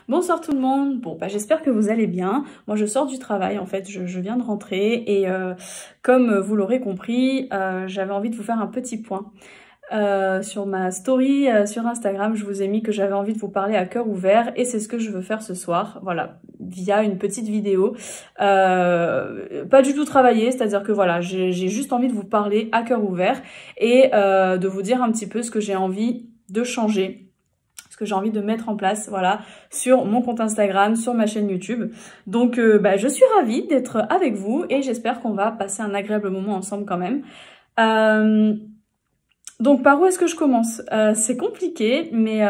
Bonsoir tout le monde. Bon, j'espère que vous allez bien. Moi, je sors du travail, en fait, je viens de rentrer et comme vous l'aurez compris, j'avais envie de vous faire un petit point. Sur ma story sur Instagram, je vous ai mis que j'avais envie de vous parler à cœur ouvert et c'est ce que je veux faire ce soir, voilà, via une petite vidéo. Pas du tout travaillée, c'est-à-dire que voilà, j'ai juste envie de vous parler à cœur ouvert et de vous dire un petit peu ce que j'ai envie de changer, que j'ai envie de mettre en place, voilà, sur mon compte Instagram, sur ma chaîne YouTube. Donc, je suis ravie d'être avec vous et j'espère qu'on va passer un agréable moment ensemble quand même. Donc, par où est-ce que je commence? C'est compliqué, mais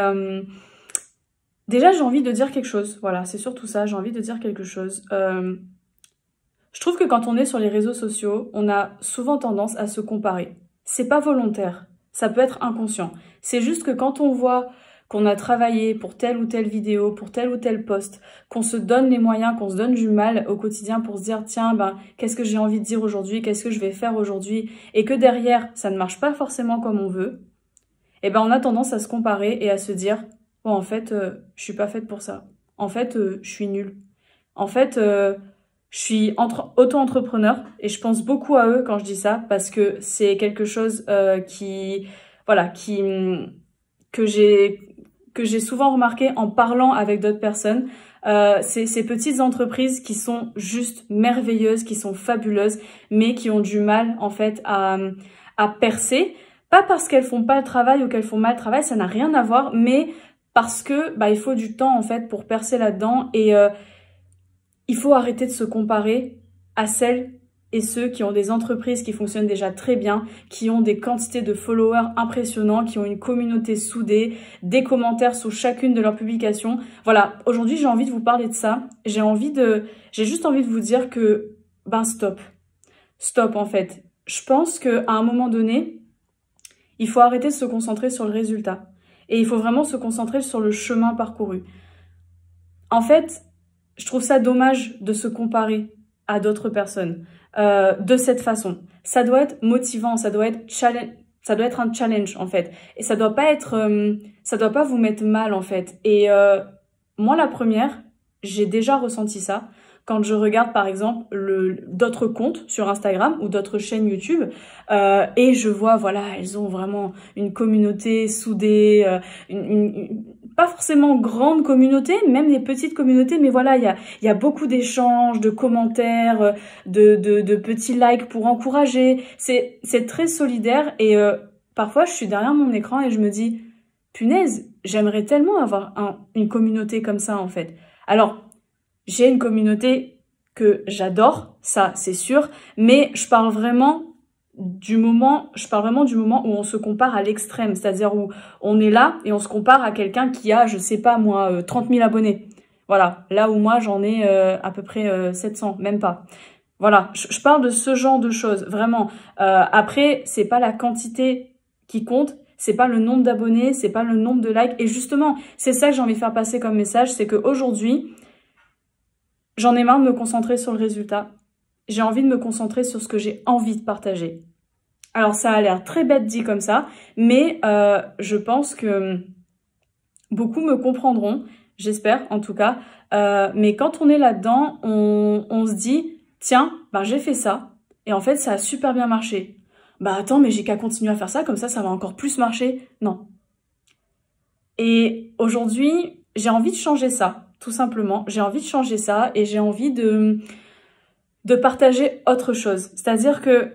déjà, j'ai envie de dire quelque chose. Voilà, c'est surtout ça, j'ai envie de dire quelque chose. Je trouve que quand on est sur les réseaux sociaux, on a souvent tendance à se comparer. C'est pas volontaire, ça peut être inconscient. C'est juste que quand on voit qu'on a travaillé pour telle ou telle vidéo, pour tel ou tel post, qu'on se donne les moyens, qu'on se donne du mal au quotidien pour se dire tiens, qu'est-ce que j'ai envie de dire aujourd'hui, qu'est-ce que je vais faire aujourd'hui, et que derrière, ça ne marche pas forcément comme on veut, et on a tendance à se comparer et à se dire bon, en fait, je suis pas faite pour ça. En fait, je suis nulle. En fait, je suis auto-entrepreneur et je pense beaucoup à eux quand je dis ça parce que c'est quelque chose que j'ai souvent remarqué en parlant avec d'autres personnes. Ces petites entreprises qui sont juste merveilleuses, qui sont fabuleuses, mais qui ont du mal en fait à percer. Pas parce qu'elles font pas le travail ou qu'elles font mal le travail, ça n'a rien à voir, mais parce que il faut du temps en fait pour percer là-dedans et il faut arrêter de se comparer à celles et ceux qui ont des entreprises qui fonctionnent déjà très bien, qui ont des quantités de followers impressionnants, qui ont une communauté soudée, des commentaires sous chacune de leurs publications. Voilà, aujourd'hui j'ai envie de vous parler de ça. J'ai juste envie de vous dire que, stop. Stop en fait. Je pense qu'à un moment donné, il faut arrêter de se concentrer sur le résultat. Et il faut vraiment se concentrer sur le chemin parcouru. En fait, je trouve ça dommage de se comparer à d'autres personnes de cette façon. Ça doit être motivant, ça doit être un challenge en fait. Et ça doit pas vous mettre mal en fait. Et moi la première, j'ai déjà ressenti ça quand je regarde par exemple d'autres comptes sur Instagram ou d'autres chaînes YouTube et je vois voilà, elles ont vraiment une communauté soudée, pas forcément grande communauté, même des petites communautés, mais voilà, il y a beaucoup d'échanges, de commentaires, de petits likes pour encourager. C'est très solidaire et parfois je suis derrière mon écran et je me dis punaise, j'aimerais tellement avoir une communauté comme ça en fait. Alors, j'ai une communauté que j'adore, ça c'est sûr, mais je parle vraiment du moment où on se compare à l'extrême, c'est-à-dire où on est là et on se compare à quelqu'un qui a, je sais pas moi, 30 000 abonnés. Voilà, là où moi j'en ai à peu près 700, même pas. Voilà, je parle de ce genre de choses, vraiment. Après, c'est pas la quantité qui compte, c'est pas le nombre d'abonnés, c'est pas le nombre de likes. Et justement, c'est ça que j'ai envie de faire passer comme message, c'est qu'aujourd'hui, j'en ai marre de me concentrer sur le résultat. J'ai envie de me concentrer sur ce que j'ai envie de partager. Alors ça a l'air très bête dit comme ça, mais je pense que beaucoup me comprendront, j'espère en tout cas. Mais quand on est là-dedans, on se dit, tiens, j'ai fait ça, et en fait ça a super bien marché. Attends, mais j'ai qu'à continuer à faire ça, comme ça va encore plus marcher. Non. Et aujourd'hui, j'ai envie de changer ça, tout simplement. J'ai envie de changer ça et j'ai envie de partager autre chose. C'est-à-dire que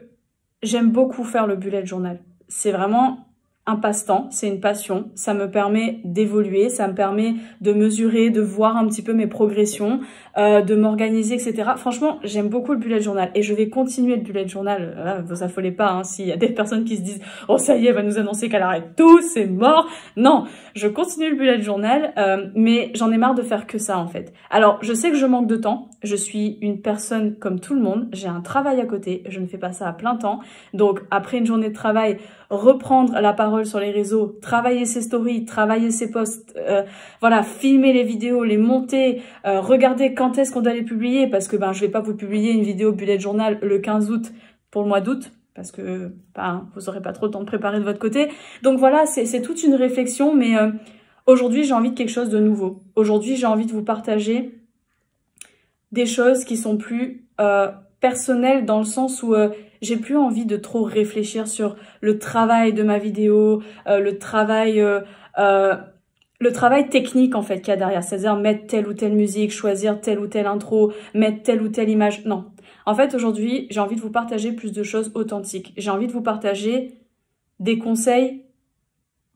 j'aime beaucoup faire le bullet journal. C'est vraiment un passe-temps, c'est une passion. Ça me permet d'évoluer, ça me permet de mesurer, de voir un petit peu mes progressions, de m'organiser, etc. Franchement, j'aime beaucoup le bullet journal et je vais continuer le bullet journal. Vous affolez pas, hein, s'il y a des personnes qui se disent « Oh, ça y est, elle va nous annoncer qu'elle arrête tout, c'est mort !» Non, je continue le bullet journal, mais j'en ai marre de faire que ça, en fait. Alors, je sais que je manque de temps. Je suis une personne comme tout le monde. J'ai un travail à côté. Je ne fais pas ça à plein temps. Donc, après une journée de travail, reprendre la parole sur les réseaux, travailler ses stories, travailler ses posts, voilà, filmer les vidéos, les monter, regarder quand est-ce qu'on doit les publier, parce que je vais pas vous publier une vidéo bullet journal le 15 août pour le mois d'août. parce que ben, vous aurez pas trop le temps de préparer de votre côté. Donc voilà, c'est toute une réflexion, mais aujourd'hui, j'ai envie de quelque chose de nouveau. Aujourd'hui, j'ai envie de vous partager des choses qui sont plus personnelles, dans le sens où j'ai plus envie de trop réfléchir sur le travail de ma vidéo, le travail technique en fait qu'il y a derrière, c'est-à-dire mettre telle ou telle musique, choisir telle ou telle intro, mettre telle ou telle image. Non. En fait, aujourd'hui, j'ai envie de vous partager plus de choses authentiques. J'ai envie de vous partager des conseils,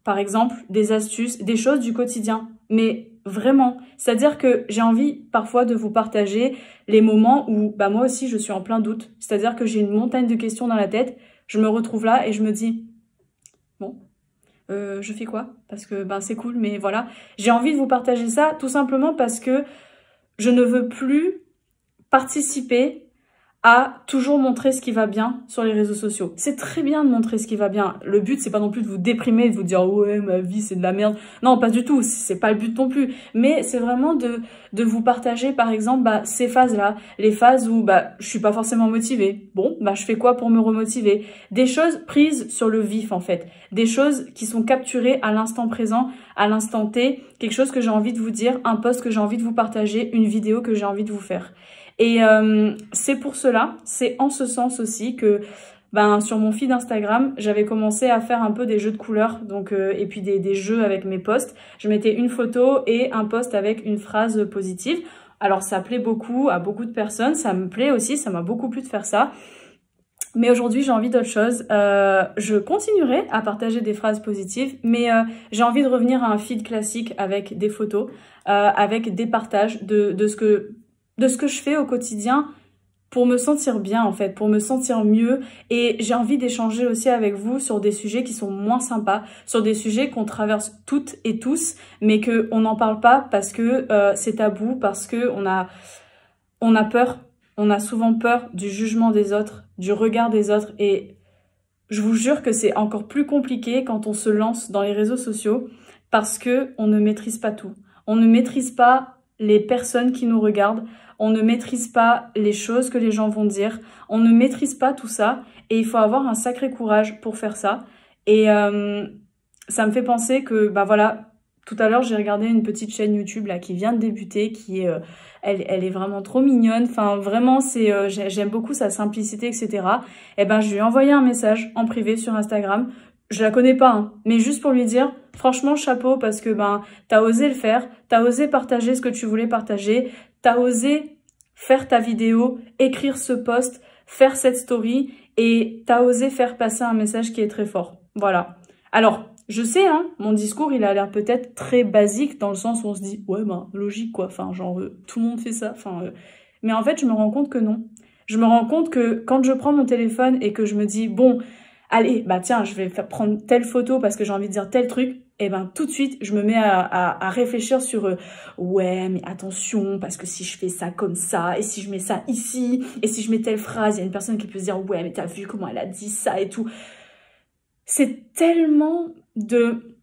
par exemple, des astuces, des choses du quotidien. Mais vraiment, c'est-à-dire que j'ai envie parfois de vous partager les moments où bah, moi aussi je suis en plein doute. C'est-à-dire que j'ai une montagne de questions dans la tête, je me retrouve là et je me dis, bon, je fais quoi? Parce que ben c'est cool, mais voilà. J'ai envie de vous partager ça tout simplement parce que je ne veux plus participer à toujours montrer ce qui va bien sur les réseaux sociaux. C'est très bien de montrer ce qui va bien. Le but, c'est pas non plus de vous déprimer, de vous dire « Ouais, ma vie, c'est de la merde ». Non, pas du tout. C'est pas le but non plus. Mais c'est vraiment de vous partager, par exemple, bah, ces phases-là. Les phases où bah, je suis pas forcément motivée. Bon, bah, je fais quoi pour me remotiver? Des choses prises sur le vif, en fait. Des choses qui sont capturées à l'instant présent, à l'instant T. Quelque chose que j'ai envie de vous dire, un post que j'ai envie de vous partager, une vidéo que j'ai envie de vous faire. Et c'est pour cela, c'est en ce sens aussi que ben, sur mon feed Instagram, j'avais commencé à faire un peu des jeux de couleurs, donc et puis des jeux avec mes posts. Je mettais une photo et un post avec une phrase positive. Alors ça plaît beaucoup à beaucoup de personnes, ça me plaît aussi, ça m'a beaucoup plu de faire ça. Mais aujourd'hui, j'ai envie d'autre chose. Je continuerai à partager des phrases positives, mais j'ai envie de revenir à un feed classique avec des photos, avec des partages de ce que je fais au quotidien pour me sentir bien en fait, pour me sentir mieux. Et j'ai envie d'échanger aussi avec vous sur des sujets qui sont moins sympas, sur des sujets qu'on traverse toutes et tous, mais qu'on n'en parle pas parce que c'est tabou, parce que on a peur, on a souvent peur du jugement des autres, du regard des autres. Et je vous jure que c'est encore plus compliqué quand on se lance dans les réseaux sociaux parce que on ne maîtrise pas tout. On ne maîtrise pas les personnes qui nous regardent, on ne maîtrise pas les choses que les gens vont dire, on ne maîtrise pas tout ça et il faut avoir un sacré courage pour faire ça. Et ça me fait penser que, bah voilà, tout à l'heure j'ai regardé une petite chaîne YouTube là qui vient de débuter, qui est, elle est vraiment trop mignonne, enfin vraiment c'est, j'aime beaucoup sa simplicité, etc. Et ben je lui ai envoyé un message en privé sur Instagram. Je la connais pas, hein, mais juste pour lui dire, franchement, chapeau, parce que ben t'as osé le faire, t'as osé partager ce que tu voulais partager, t'as osé faire ta vidéo, écrire ce post, faire cette story, et t'as osé faire passer un message qui est très fort. Voilà. Alors, je sais, hein, mon discours, il a l'air peut-être très basique, dans le sens où on se dit, ouais, ben, logique, quoi, enfin, genre, tout le monde fait ça, enfin... Mais en fait, je me rends compte que non. Je me rends compte que quand je prends mon téléphone et que je me dis, bon... Allez, bah tiens, je vais prendre telle photo parce que j'ai envie de dire tel truc. Et ben tout de suite, je me mets à réfléchir sur ouais, mais attention, parce que si je fais ça comme ça, et si je mets ça ici, et si je mets telle phrase, il y a une personne qui peut se dire ouais, mais t'as vu comment elle a dit ça et tout. C'est tellement de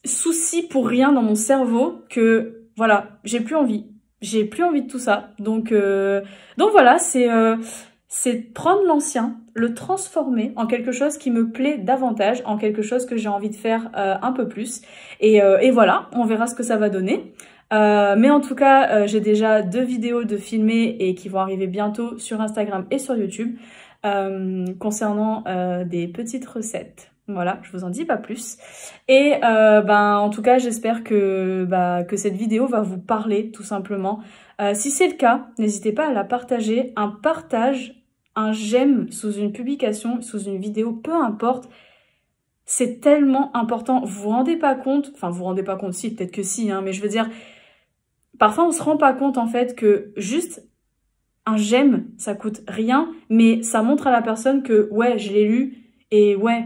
soucis pour rien dans mon cerveau que voilà, j'ai plus envie. J'ai plus envie de tout ça. Donc voilà, c'est prendre l'ancien, le transformer en quelque chose qui me plaît davantage, en quelque chose que j'ai envie de faire un peu plus. Et voilà, on verra ce que ça va donner. Mais en tout cas, j'ai déjà 2 vidéos de filmées et qui vont arriver bientôt sur Instagram et sur YouTube concernant des petites recettes. Voilà, je vous en dis pas plus. Et en tout cas, j'espère que cette vidéo va vous parler tout simplement. Si c'est le cas, n'hésitez pas à la partager. Un partage, un j'aime sous une publication, sous une vidéo, peu importe. C'est tellement important. Vous vous rendez pas compte, enfin vous vous rendez pas compte, si, peut-être que si, hein, mais je veux dire, parfois on se rend pas compte en fait que juste un j'aime, ça coûte rien, mais ça montre à la personne que ouais, je l'ai lu et ouais,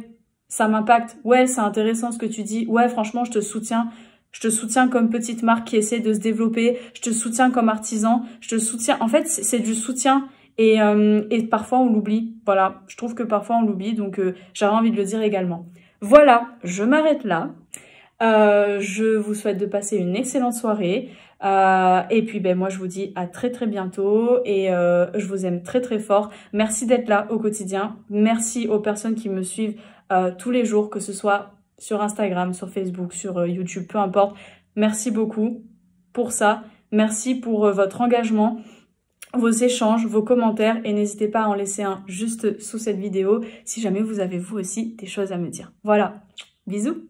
ça m'impacte. Ouais, c'est intéressant ce que tu dis. Ouais, franchement, je te soutiens. Je te soutiens comme petite marque qui essaie de se développer. Je te soutiens comme artisan. Je te soutiens. En fait, c'est du soutien. Et parfois, on l'oublie. Voilà, je trouve que parfois, on l'oublie. Donc, j'avais envie de le dire également. Voilà, je m'arrête là. Je vous souhaite de passer une excellente soirée. Et puis moi je vous dis à très très bientôt et je vous aime très très fort. Merci d'être là au quotidien. Merci aux personnes qui me suivent tous les jours, que ce soit sur Instagram, sur Facebook, sur YouTube, peu importe. Merci beaucoup pour ça. Merci pour votre engagement, vos échanges, vos commentaires et n'hésitez pas à en laisser un juste sous cette vidéo si jamais vous avez vous aussi des choses à me dire. Voilà, bisous!